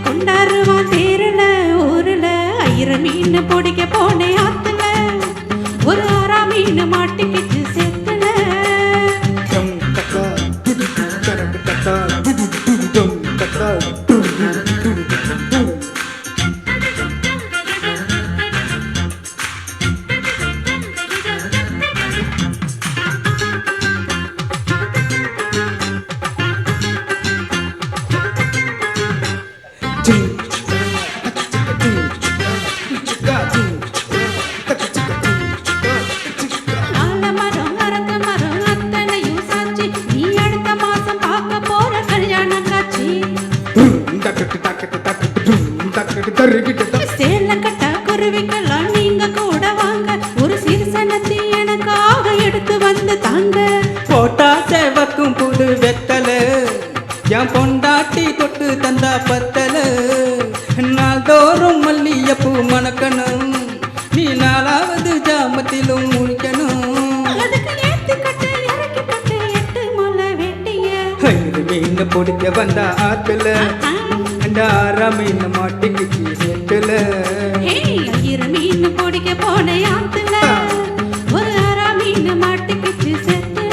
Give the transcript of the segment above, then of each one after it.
கொண்டாருவான் தேரல ஊருல ஐயர மீன் பிடிக்க போனே ஆத்துல ஒரு ஆறா மீன் மாட்டிக்கிச்சு செத்துல சேல கட்ட குருவிக்கெல்லாம் நீங்க கூட வாங்க ஒரு சீர்சனத்தை எனக்காக எடுத்து வந்து தாங்க போட்டா சேவக்கும் புது வெத்தல என் பொண்டாட்டி தொட்டு தந்தா பத்தல நாள்தோறும் மல்லியப்பூ மணக்கணும் நீ நாலாவது ஜாமத்திலும் முழிக்கணும் அதுக்கு ஏத்தி கட்டு இறக்கி கட்டு 8 முளை வெட்டிய மீன் பிடிக்க வந்தா ஆத்துல ஆறா மீன் மாட்டிக்கிச்சு செத்துல ஐயர மீன் பிடிக்க போனே ஆத்துல ஒரு ஆறா மீன் மாட்டிக்கிச்சு செத்துல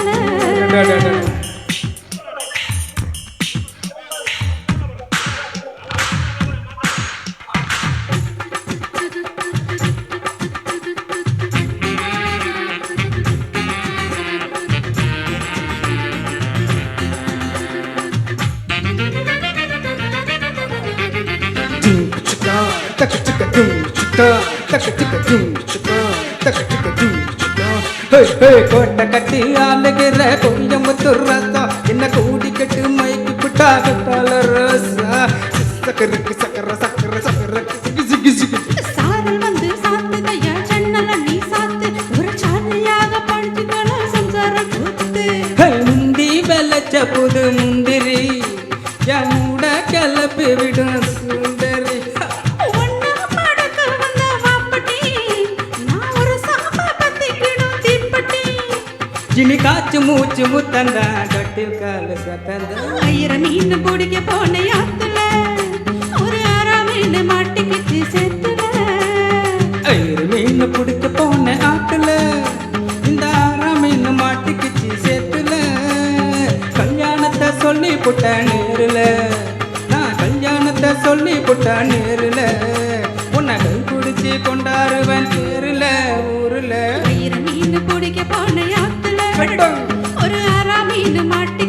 கோட்டை கட்டி ஆளுகிற கோயம்புத்தூர் ரசா என்ன கூடி கட்டு மைக்கு புட்டா கட்டால ரசா சக்கருக்கு சக்கர சக்கர சக்கர சிகி சிகி சாரல் வந்து சாத்துதையா ஜன்னல நீ சாத்து ஒரு சாலையாக படிச்சுக்கலாம் சம்சார கூத்து முந்தி வெள்ளச்ச புது முந்திரி என் மூட கிளப்பி விடும் சுந்தரி ஜினி காச்சு மூச்சு முத்தந்தா கட்டில் கால சத்தந்தா ஐயர மீன் பிடிக்க போனே ஆத்துல ஒரு ஆறா மீன் மாட்டிக்கிச்சு செத்துல ஐயர மீன் பிடிக்க போன ஆத்துல இந்த ஆறா மீன் மாட்டிக்கிச்சு செத்துல கல்யாணத்தை சொல்லி புட்ட நேருல நான் கல்யாணத்தை சொல்லி புட்ட நேருல உன்னை கை பிடிச்சி கொண்டாருவன் தேருல ஊருல ஐயர மீன் பிடிக்க போனே ஆத்துல ஒரு ஆறா மீன் மாட்டி